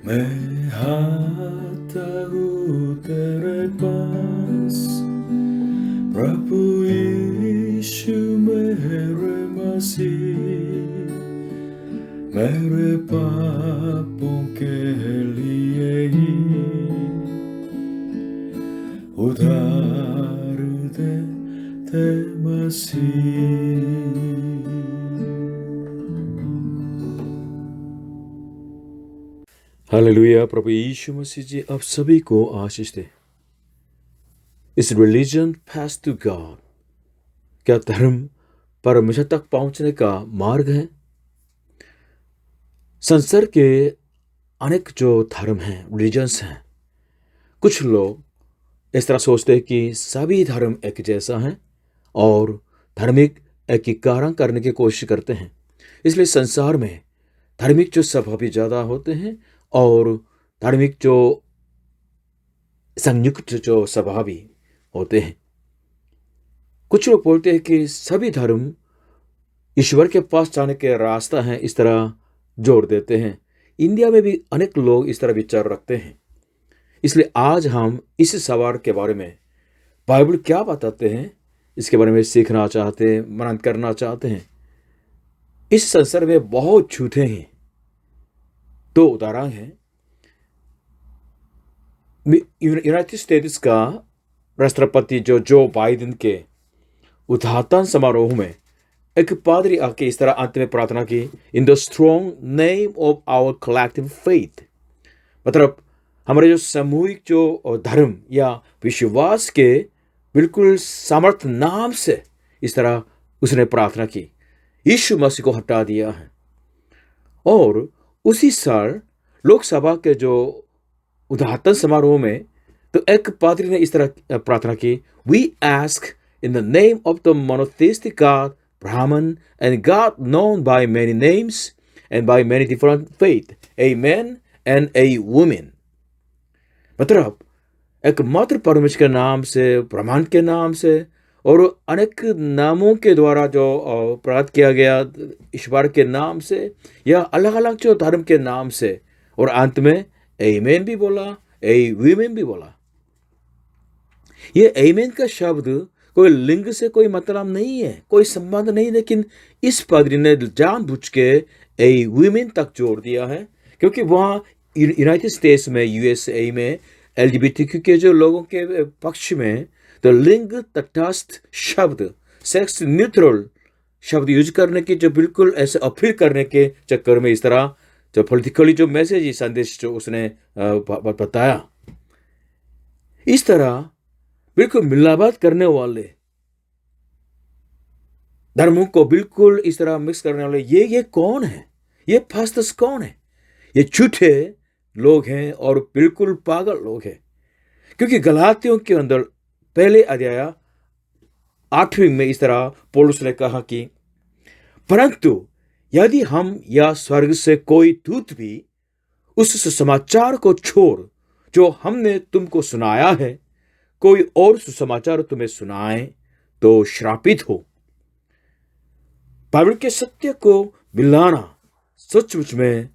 मैं आता हूँ तेरे पास, प्रभु यीशु मेरे मसीह, मेरे पापों के लिए ही उधार दे मसीह। हालेलुया। प्रभु यीशु मसीह जी आप सभी को आशीष दे। इस रिलीजन पाथ टू गॉड, क्या धर्म परमेश्वर तक पहुंचने का मार्ग है? संसार के अनेक जो धर्म हैं, रिलीजन्स हैं, कुछ लोग इस तरह सोचते हैं कि सभी धर्म एक जैसा है और धार्मिक एकीकरण करने की कोशिश करते हैं। इसलिए संसार में धार्मिक जो स्वभाव ज़्यादा होते हैं और धार्मिक जो संयुक्त जो स्वभावी होते हैं। कुछ लोग बोलते हैं कि सभी धर्म ईश्वर के पास जाने के रास्ता है, इस तरह जोड़ देते हैं। इंडिया में भी अनेक लोग इस तरह विचार रखते हैं। इसलिए आज हम इस सवाल के बारे में बाइबल क्या बताते हैं, इसके बारे में सीखना चाहते हैं, मनन करना चाहते हैं। इस संसार में बहुत झूठे हैं। दो उदाहरण हैं। यूनाइटेड स्टेट्स का राष्ट्रपति जो बाइडेन के उद्घाटन समारोह में एक पादरी आके इस तरह अंत में प्रार्थना की, in the strong name of our collective faith, मतलब हमारे जो सामूहिक जो धर्म या विश्वास के बिल्कुल सामर्थ नाम से इस तरह उसने प्रार्थना की, यीशु मसीह को हटा दिया है। और उसी साल लोकसभा के जो उद्घाटन समारोह में तो एक पादरी ने इस तरह प्रार्थना की, we ask in the name of the monotheistic God Brahman and God known by many names and by many different faith, a man and a woman। मतलब एक मात्र परमेश्वर के नाम से, ब्रह्मांड के नाम से और अनेक नामों के द्वारा जो प्राप्त किया गया ईश्वर के नाम से या अलग अलग जो धर्म के नाम से, और अंत में आमेन भी बोला, ए वीमेन भी बोला। ये आमेन का शब्द कोई लिंग से कोई मतलब नहीं है, कोई संबंध नहीं, लेकिन इस पादरी ने जानबूझ के ए वीमेन तक जोड़ दिया है, क्योंकि वहाँ यूनाइटेड स्टेट्स में, यूएसए में एलजीबीटीक्यू के जो लोगों के पक्ष में तो लिंग तटस्थ शब्द, सेक्स न्यूट्रल शब्द यूज करने की जो बिल्कुल ऐसे अपील करने के चक्कर में इस तरह जो पॉलिटिकली जो मैसेज संदेश जो उसने बताया, इस तरह बिल्कुल मिलावट करने वाले धर्मों को बिल्कुल इस तरह मिक्स करने वाले ये कौन है? ये फास्टस कौन है? ये झूठे लोग हैं और बिल्कुल पागल लोग हैं। क्योंकि गलातियों के अंदर पहले अध्याय 8वीं में इस तरह पौलुस ने कहा कि परंतु यदि हम या स्वर्ग से कोई दूत भी उस सुसमाचार को छोड़ जो हमने तुमको सुनाया है, कोई और सुसमाचार तुम्हें सुनाए तो श्रापित हो। बाइबल के सत्य को मिलाना सचमुच में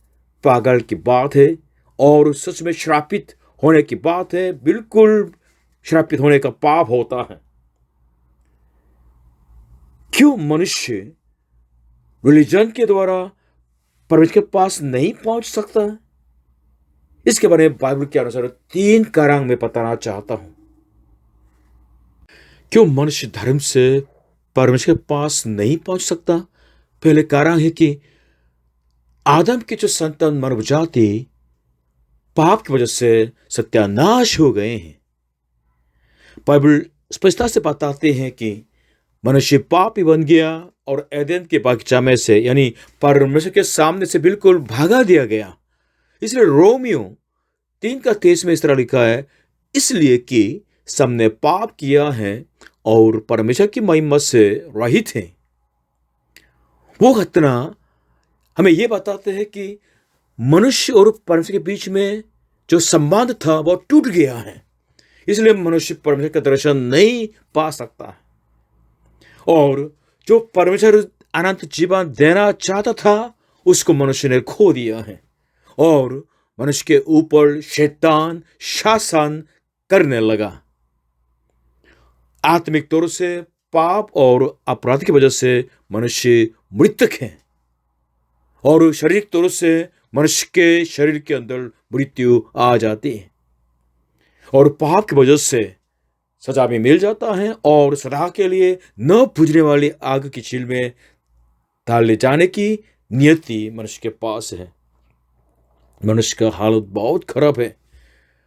पागल की बात है और सच में श्रापित होने की बात है। बिल्कुल श्रापित होने का पाप होता है। क्यों मनुष्य रिलीजन के द्वारा परमेश्वर के पास नहीं पहुंच सकता? इसके बारे में बाइबल के अनुसार 3 कारण में बताना चाहता हूं। क्यों मनुष्य धर्म से परमेश्वर के पास नहीं पहुंच सकता? पहले कारण है कि आदम की जो संतान मानव जाति पाप की वजह से सत्यानाश हो गए हैं। बाइबल स्पष्टता से बताते हैं कि मनुष्य पापी बन गया और एदेन के बगीचा में से यानी परमेश्वर के सामने से बिल्कुल भागा दिया गया। इसलिए रोमियो 3:23 में इस तरह लिखा है, इसलिए कि सबने पाप किया है और परमेश्वर की महिमा से रहित हैं। वो घटना हमें यह बताते हैं कि मनुष्य और परमेश्वर के बीच में जो संबंध था वो टूट गया है। इसलिए मनुष्य परमेश्वर का दर्शन नहीं पा सकता है और जो परमेश्वर अनंत जीवन देना चाहता था उसको मनुष्य ने खो दिया है। और मनुष्य के ऊपर शैतान शासन करने लगा। आत्मिक तौर से पाप और अपराध की वजह से मनुष्य मृतक है, और शारीरिक तौर से मनुष्य के शरीर के अंदर मृत्यु आ जाती है, और पाप की वजह से सजा भी मिल जाता है, और सदा के लिए न बुझने वाली आग की झील में डाल ले जाने की नियति मनुष्य के पास है। मनुष्य का हालत बहुत खराब है,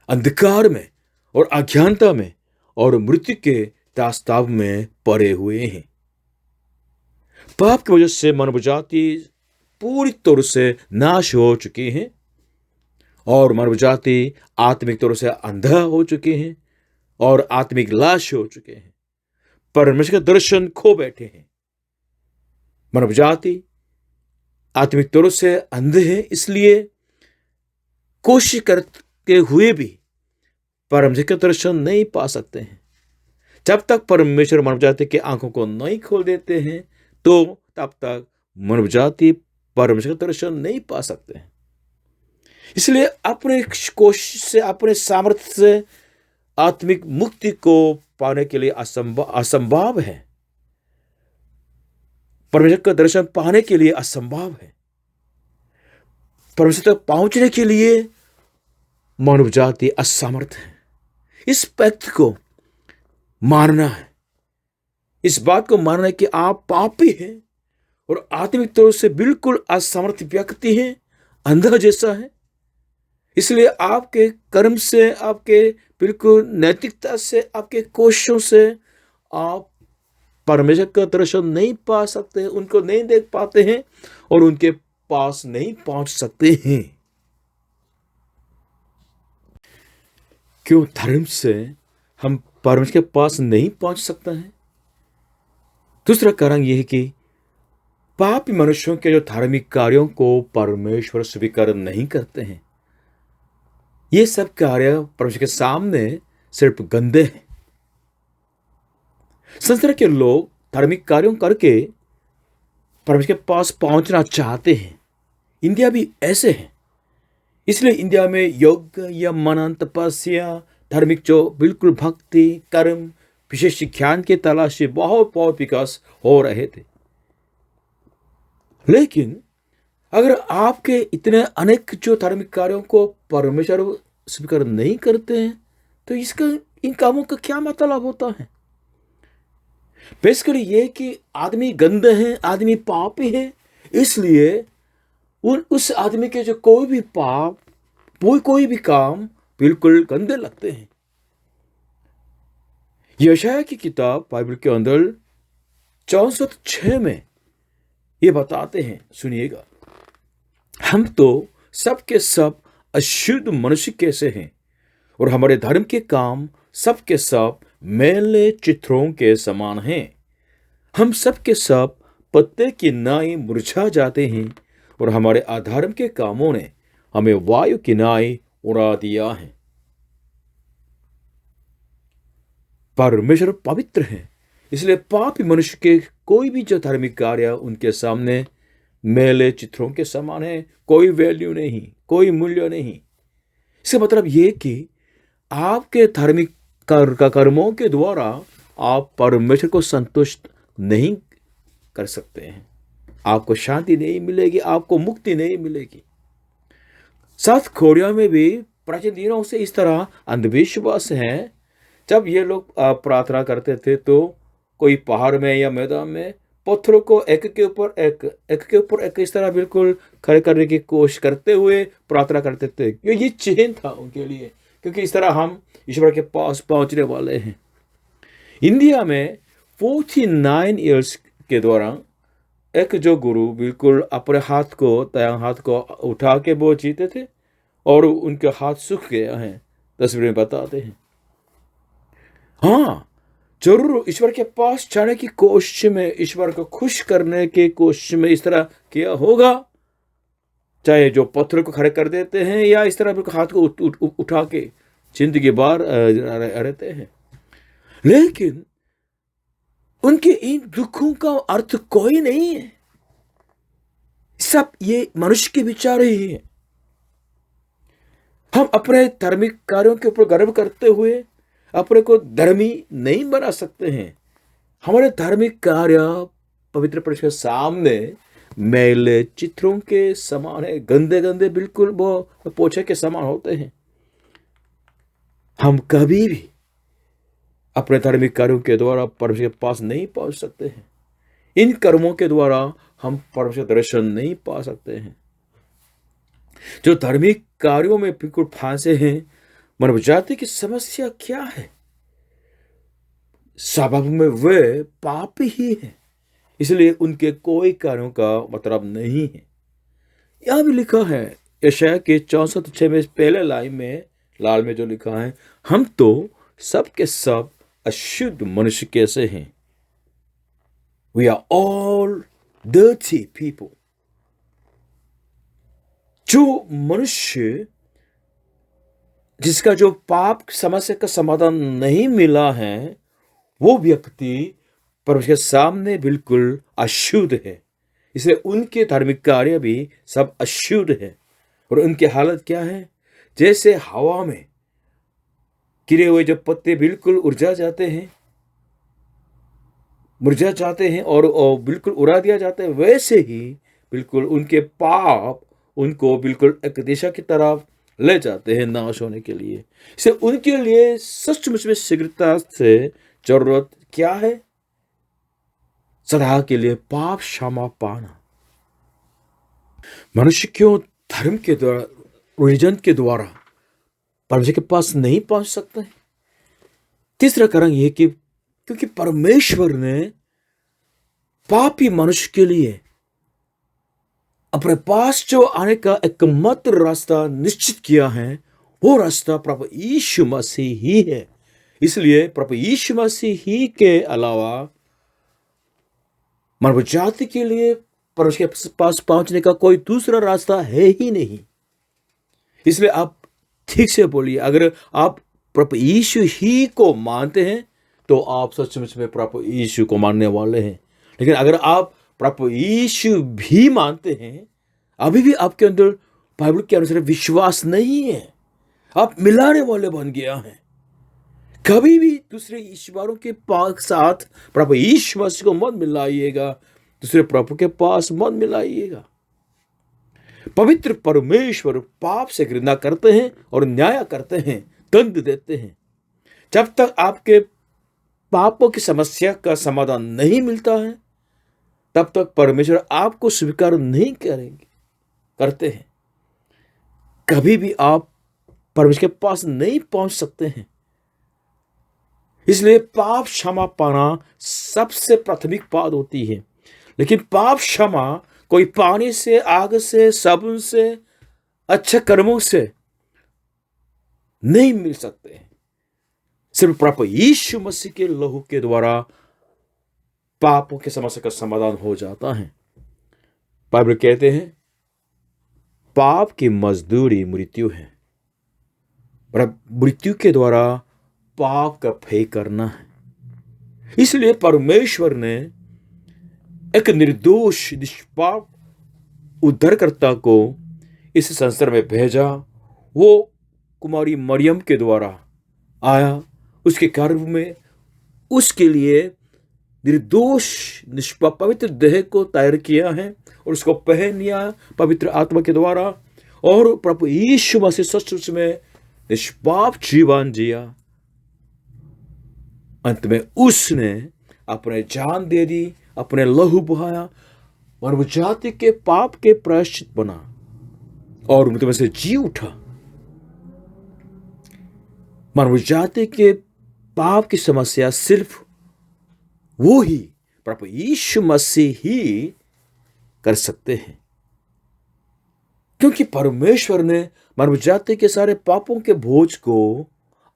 अंधकार में और अज्ञानता में और मृत्यु के दास्ताव में पड़े हुए हैं। पाप की वजह से मानव जाति पूरी तौर से नाश हो चुकी है, और मानव जाति आत्मिक तौर से अंधा हो चुके हैं और आत्मिक लाश हो चुके हैं। परमेश्वर का दर्शन खो बैठे हैं। मानव जाति आत्मिक तौर से अंधे हैं, इसलिए कोशिश करते हुए भी परमेश्वर का दर्शन नहीं पा सकते हैं। जब तक परमेश्वर मानव जाति की आंखों को नहीं खोल देते हैं, तो तब तक मानव जाति परमेश्वर का दर्शन नहीं पा सकते हैं। इसलिए अपने कोशिश से, अपने सामर्थ्य से आत्मिक मुक्ति को पाने के लिए असंभव है। परमेश्वर का दर्शन पाने के लिए असंभव है। परमेश्वर तक पहुंचने के लिए मानव जाति असमर्थ है। इस तथ्य को मानना है, इस बात को मानना है कि आप पापी हैं और आत्मिक तौर से बिल्कुल असमर्थ व्यक्ति हैं, अंधा जैसा है। इसलिए आपके कर्म से, आपके बिल्कुल नैतिकता से, आपके कोशिशों से आप परमेश्वर का दर्शन नहीं पा सकते, उनको नहीं देख पाते हैं और उनके पास नहीं पहुंच सकते हैं। क्यों धर्म से हम परमेश्वर के पास नहीं पहुंच सकते हैं? दूसरा कारण यह है कि पापी मनुष्यों के जो धार्मिक कार्यों को परमेश्वर स्वीकार नहीं करते हैं, ये सब कार्य परमेश्वर के सामने सिर्फ गंदे हैं। संसार के लोग धार्मिक कार्यों करके परमेश्वर के पास पहुंचना चाहते हैं। इंडिया भी ऐसे है। इसलिए इंडिया में योग या मनन, तपस्या, धार्मिक जो बिल्कुल भक्ति, कर्म, विशेष ज्ञान के तलाश से बहुत बहुत विकास हो रहे थे। लेकिन अगर आपके इतने अनेक जो धार्मिक कार्यों को परमेश्वर स्वीकार नहीं करते हैं, तो इसका, इन कामों का क्या मतलब होता है? बेसिकली ये कि आदमी गंदे हैं, आदमी पापी है, इसलिए उस आदमी के जो कोई भी पाप, कोई भी काम बिल्कुल गंदे लगते हैं। यशायाह की किताब बाइबल के अंदर 64:6 में ये बताते हैं, सुनिएगा। हम तो सब के सब अशुद्ध मनुष्य कैसे हैं, और हमारे धर्म के काम सब के सब मैले चित्रों के समान हैं। हम सब के सब पत्ते की नाई मुरझा जाते हैं, और हमारे अधर्म के कामों ने हमें वायु की नाई उड़ा दिया है। परमेश्वर पवित्र है, इसलिए पापी मनुष्य के कोई भी जो धार्मिक कार्य उनके सामने मैले चित्रों के समान है। कोई वैल्यू नहीं, कोई मूल्य नहीं। इसका मतलब ये कि आपके धार्मिक कर्मों के द्वारा आप परमेश्वर को संतुष्ट नहीं कर सकते हैं। आपको शांति नहीं मिलेगी, आपको मुक्ति नहीं मिलेगी। साउथ कोरिया में भी प्राचीन दिनों से इस तरह अंधविश्वास है। जब ये लोग प्रार्थना करते थे तो कोई पहाड़ में या मैदान में पत्थरों को एक के ऊपर एक इस तरह बिल्कुल खड़े करने की कोशिश करते हुए प्रार्थना करते थे। ये चिन्ह था उनके लिए, क्योंकि इस तरह हम ईश्वर के पास पहुंचने वाले हैं। इंडिया में 49 ईयर्स के दौरान एक जो गुरु बिल्कुल अपने दायां हाथ को उठा के वो जीते थे, और उनके हाथ सूख गया है, तस्वीर में बताते हैं। हाँ, जरूर ईश्वर के पास जाने की कोशिश में, ईश्वर को खुश करने की कोशिश में इस तरह किया होगा, चाहे जो पत्थर को खड़े कर देते हैं या इस तरह हाथ को उठा के जिंदगी भर रहते हैं। लेकिन उनके इन दुखों का अर्थ कोई नहीं है। सब ये मनुष्य के विचार ही है। हम अपने धार्मिक कार्यों के ऊपर गर्व करते हुए अपने को धर्मी नहीं बना सकते हैं। हमारे धार्मिक कार्य पवित्र परमेश्वर के सामने मैले चित्रों के समान है, गंदे गंदे बिल्कुल वो पोछे के समान होते हैं। हम कभी भी अपने धार्मिक कार्यों के द्वारा परमेश्वर के पास नहीं पहुंच सकते हैं। इन कर्मों के द्वारा हम परमेश्वर दर्शन नहीं पा सकते हैं। जो धार्मिक कार्यों में बिल्कुल फांसे हैं, मानव जाति की समस्या क्या है? स्वभाव में वे पाप ही है, इसलिए उनके कोई कार्यों का मतलब नहीं है। यह भी लिखा है यशायाह के 64:6 में पहले लाइन में लाल में जो लिखा है, हम तो सब के सब अशुद्ध मनुष्य कैसे हैं। We are all dirty people। जो मनुष्य जिसका जो पाप समस्या का समाधान नहीं मिला है, वो व्यक्ति परमेश्वर के सामने बिल्कुल अशुद्ध है। इसलिए उनके धार्मिक कार्य भी सब अशुद्ध है। और उनकी हालत क्या है? जैसे हवा में गिरे हुए जो पत्ते बिल्कुल मुरझा जाते हैं और बिल्कुल उड़ा दिया जाता है, वैसे ही बिल्कुल उनके पाप उनको बिल्कुल एक दिशा की तरफ ले जाते हैं नाश होने के लिए। इसे उनके लिए सचमुच में शीघ्रता से जरूरत क्या है? सदा के लिए पाप क्षमा पाना। मनुष्य क्यों धर्म के द्वारा, रिलीजन के द्वारा परमेश्वर के पास नहीं पहुंच सकते? तीसरा कारण यह कि क्योंकि परमेश्वर ने पापी मनुष्य के लिए अपने पास जो आने का एकमात्र रास्ता निश्चित किया है, वो रास्ता प्रभु यीशु मसीह ही है। इसलिए प्रभु यीशु मसीह ही के अलावा मानव जाति के लिए परमेश्वर के पास पहुंचने का कोई दूसरा रास्ता है ही नहीं। इसलिए आप ठीक से बोलिए, अगर आप प्रभु यीशु ही को मानते हैं तो आप सचमुच में प्रभु यीशु को मानने वाले हैं। लेकिन अगर आप प्रभु यीशु भी मानते हैं, अभी भी आपके अंदर बाइबल के अनुसार विश्वास नहीं है, आप मिलाने वाले बन गया हैं। कभी भी दूसरे ईश्वरों के साथ प्रभु यीशु मसीह को मत मिलाइएगा, दूसरे प्रभु के पास मत मिलाइएगा। पवित्र परमेश्वर पाप से घृणा करते हैं और न्याय करते हैं, दंड देते हैं। जब तक आपके पापों की समस्या का समाधान नहीं मिलता है, तब तक परमेश्वर आपको स्वीकार नहीं करते हैं। कभी भी आप परमेश्वर के पास नहीं पहुंच सकते हैं। इसलिए पाप क्षमा पाना सबसे प्राथमिक बात होती है। लेकिन पाप क्षमा कोई पानी से, आग से, साबुन से, अच्छे कर्मों से नहीं मिल सकते हैं। सिर्फ प्रभु यीशु मसीह के लहू के द्वारा पापों की समस्या का समाधान हो जाता है। बाइबल कहते हैं पाप की मजदूरी मृत्यु है, पर मृत्यु के द्वारा पाप का भय करना है। इसलिए परमेश्वर ने एक निर्दोष निष्पाप उद्धारकर्ता को इस संसार में भेजा। वो कुमारी मरियम के द्वारा आया, उसके गर्भ में उसके लिए निर्दोष निष्पाप पवित्र देह को तैयार किया है और उसको पहन लिया पवित्र आत्मा के द्वारा। और प्रभु यीशु मसीह सचमुच में निष्पाप जीवन जिया। अंत में उसने अपने जान दे दी, अपने लहू बहाया, मानव जाति के पाप के प्रायश्चित बना और मृत्यु में से जी उठा। मानव जाति के पाप की समस्या सिर्फ वो ही प्रभु यीशु मसीह ही कर सकते हैं, क्योंकि परमेश्वर ने मानव जाति के सारे पापों के बोझ को,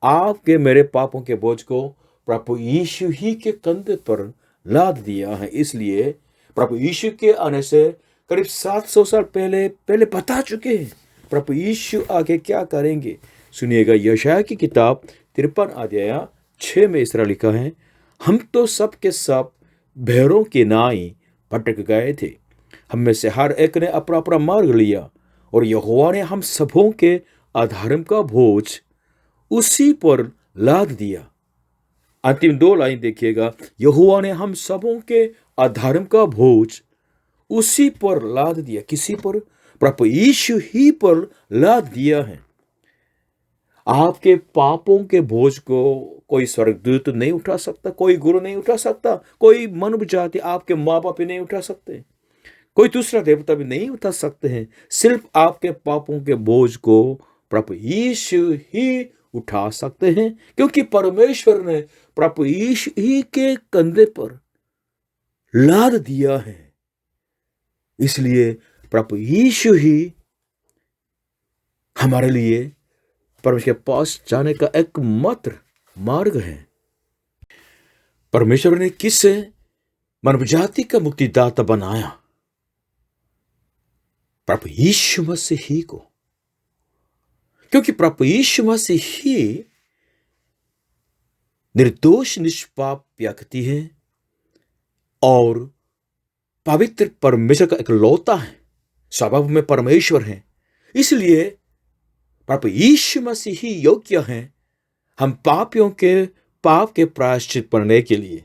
आपके मेरे पापों के बोझ को प्रभु यीशु ही के कंधे पर लाद दिया है। इसलिए प्रभु यीशु के आने से करीब 700 साल पहले बता चुके हैं प्रभु यीशु आगे क्या करेंगे। सुनिएगा, यशायाह की किताब 53 अध्याय 6 में इस तरह लिखा है, हम तो सब के सब भेड़ों के नाई भटक गए थे, हम में से हर एक ने अपना अपना मार्ग लिया और यहोवा ने हम सबों के अधर्म का बोझ उसी पर लाद दिया। अंतिम 2 लाइन देखिएगा, यहोवा ने हम सबों के अधर्म का बोझ उसी पर लाद दिया। किसी पर? प्रभु यीशु ही पर लाद दिया है। आपके पापों के बोझ को कोई स्वर्गदूत नहीं उठा सकता, कोई गुरु नहीं उठा सकता, कोई मनुष्य जाति, आपके माँ बाप भी नहीं उठा सकते, कोई दूसरा देवता भी नहीं उठा सकते हैं। सिर्फ आपके पापों के बोझ को प्रभु यीशु ही उठा सकते हैं, क्योंकि परमेश्वर ने प्रभु यीशु ही के कंधे पर लाद दिया है। इसलिए प्रभु यीशु ही हमारे लिए परमेश्वर के पास जाने का एकमात्र मार्ग है। परमेश्वर ने किसे मानव जाति का मुक्तिदाता बनाया? प्रभु यीशु मसीह ही को, क्योंकि प्रभु यीशु मसीह ही निर्दोष निष्पाप व्यक्ति है और पवित्र परमेश्वर का इकलौता है, स्वभाव में परमेश्वर है। इसलिए प्रभु यीशु मसीह ही योग्य है हम पापियों के पाप के प्रायश्चित करने के लिए।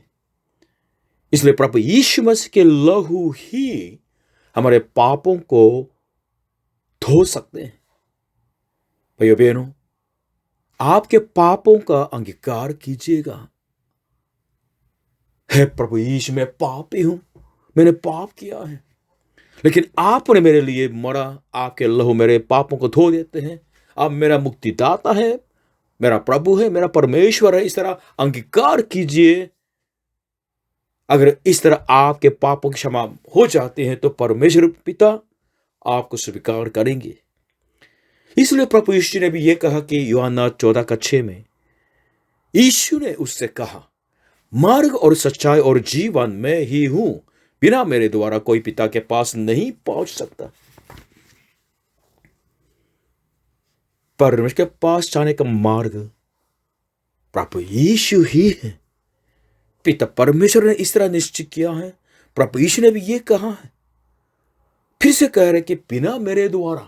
इसलिए प्रभु यीशु मसीह के लहू ही हमारे पापों को धो सकते हैं। भाइयों बहनों, आपके पापों का अंगीकार कीजिएगा। हे प्रभु यीशु, मैं पापी हूं, मैंने पाप किया है, लेकिन आपने मेरे लिए मरा, आपके लहू मेरे पापों को धो देते हैं। आप मेरा मुक्तिदाता है, मेरा प्रभु है, मेरा परमेश्वर है। इस तरह अंगीकार कीजिए। अगर इस तरह आपके पापों की क्षमा हो जाते हैं तो परमेश्वर पिता आपको स्वीकार करेंगे। इसलिए प्रभु यीशु ने भी यह कहा कि यूहन्ना 14:6 में यीशु ने उससे कहा, मार्ग और सच्चाई और जीवन मैं ही हूं, बिना मेरे द्वारा कोई पिता के पास नहीं पहुंच सकता। परमेश्वर के पास जाने का मार्ग प्रभु यीशु ही है। पिता परमेश्वर ने इस तरह निश्चित किया है। प्रभु यीशु ने भी ये कहा है, फिर से कह रहे कि बिना मेरे द्वारा,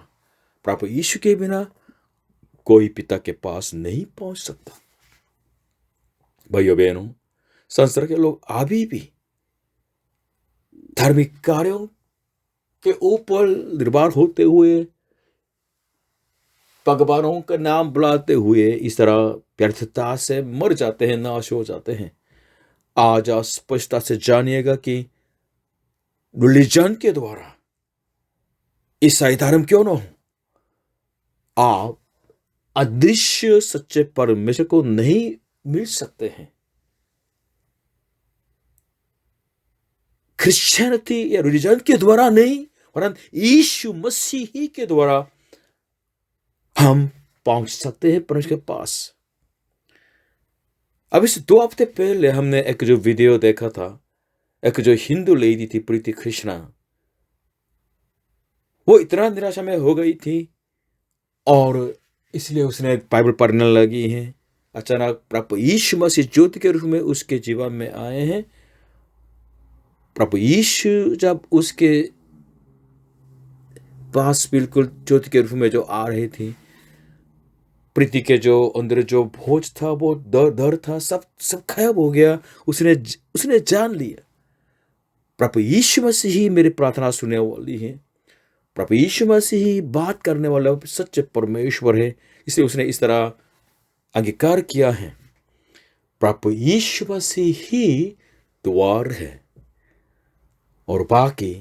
प्रभु यीशु के बिना कोई पिता के पास नहीं पहुंच सकता। भाइयों बहनों, संसार के लोग अभी भी धार्मिक कार्यों के ऊपर निर्भर होते हुए, भगवानों का नाम बुलाते हुए इस तरह व्यर्थता से मर जाते हैं, नाश हो जाते हैं। आज आप स्पष्टता से जानिएगा कि रिलीजन के द्वारा ईसाई धर्म क्यों न हो, आप अदृश्य सच्चे परमेश्वर को नहीं मिल सकते हैं। क्रिश्चियनिटी या रिलीजन के द्वारा नहीं, वरन यीशु मसीह ही के द्वारा हम पहुंच सकते हैं परमेश्वर के पास। अब इस 2 हफ्ते पहले हमने एक जो वीडियो देखा था, एक जो हिंदू लेडी थी प्रीति कृष्णा, वो इतना निराशा में हो गई थी और इसलिए उसने बाइबल पढ़ने लगी है। अचानक प्रभु यीशु मसीह ज्योति के रूप में उसके जीवन में आए हैं। प्रभु यीशु जब उसके पास बिल्कुल ज्योति के रूप में जो आ रहे थे, प्रीति के जो अंदर जो बोझ था, वो डर था, सब गायब हो गया। उसने जान लिया प्रभु यीशु मसीह ही मेरी प्रार्थना सुनने वाली है, प्रभु यीशु मसीह ही बात करने वाला सच्चे परमेश्वर है। इसलिए उसने इस तरह अंगीकार किया है, प्रभु यीशु मसीह ही द्वार है और बाकी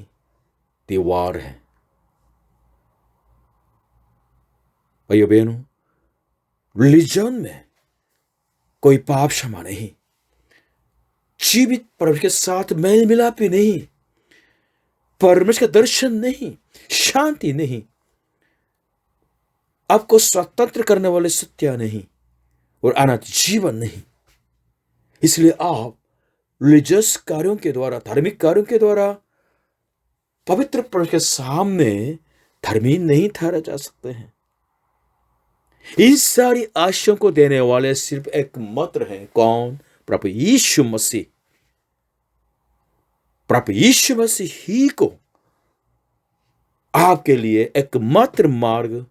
दीवार है। भाइयों बहनों, रिलीजन में कोई पाप क्षमा नहीं, जीवित परमेश्वर के साथ मेल मिलाप भी नहीं, परमेश्वर का दर्शन नहीं, शांति नहीं, आपको स्वतंत्र करने वाले सत्य नहीं और अनंत जीवन नहीं। इसलिए आप रिलीजियस कार्यों के द्वारा, धार्मिक कार्यों के द्वारा पवित्र परमेश्वर के सामने धर्मी नहीं ठहरा जा सकते हैं। इन सारी आशाओं को देने वाले सिर्फ एक मात्र है, कौन? प्रभु यीशु मसीह। प्रभु यीशु मसीह ही को आपके लिए एकमात्र मार्ग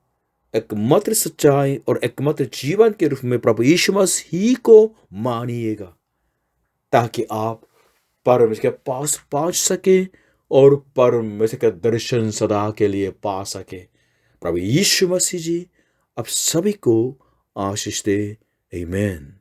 एकमात्र सच्चाई और एकमात्र जीवन के रूप में प्रभु यीशु मसीह को मानिएगा, ताकि आप परमेश्वर के पास पहुंच सके और परमेश्वर का दर्शन सदा के लिए पा सके। प्रभु यीशु मसीह जी आप सभी को आशीष दे। आमीन।